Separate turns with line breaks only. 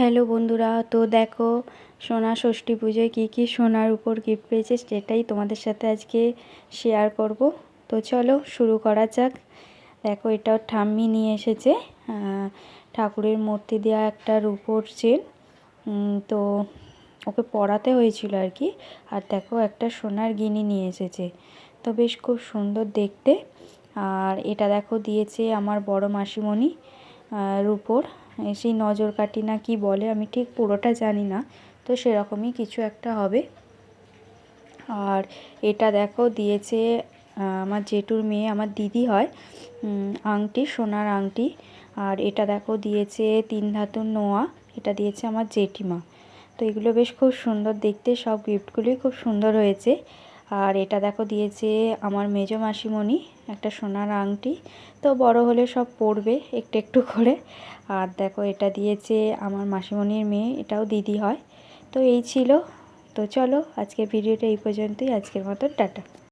Hello বন্ধুরা, তো দেখো সোনা ষষ্ঠী পুজোয় কী সোনার উপর গিফট পেয়েছে সেটাই তোমাদের সাথে আজকে শেয়ার করব। তো চলো শুরু করা যাক। দেখো এটাও ঠাম্মি নিয়ে এসেছে ঠাকুরের মূর্তি দেওয়া একটা রূপোর চেন। তো ওকে পরাতে হয়েছিল আর কি। আর দেখো একটা সোনার গিনি নিয়ে এসেছে, তো বেশ খুব সুন্দর দেখতে। আর এটা দেখো দিয়েছে আমার বড় মাসিমণি রূপোর, সেই নজর কাঠি না কি বলে, আমি ঠিক পুরোটা জানি না, তো সেরকমই কিছু একটা হবে। আর এটা দেখো দিয়েছে আমার জেঠুর মেয়ে, আমার দিদি হয়, আংটি, সোনার আংটি। আর এটা দেখো দিয়েছে 3 ধাতুর নোয়া, এটা দিয়েছে আমার জেঠিমা। তো এগুলো বেশ খুব সুন্দর দেখতে, সব গিফটগুলোই খুব সুন্দর হয়েছে। আর এটা দেখো দিয়েছে আমার মেজো মাসিমণি একটা সোনার আংটি, তো বড় হলে সব পরবে একটু একটু করে। আর দেখো এটা দিয়েছে আমার মাসিমণির মেয়ে, এটাও দিদি হয়। তো এই ছিল। তো চলো আজকের ভিডিওটা এই পর্যন্তই, আজকের মতো টাটা।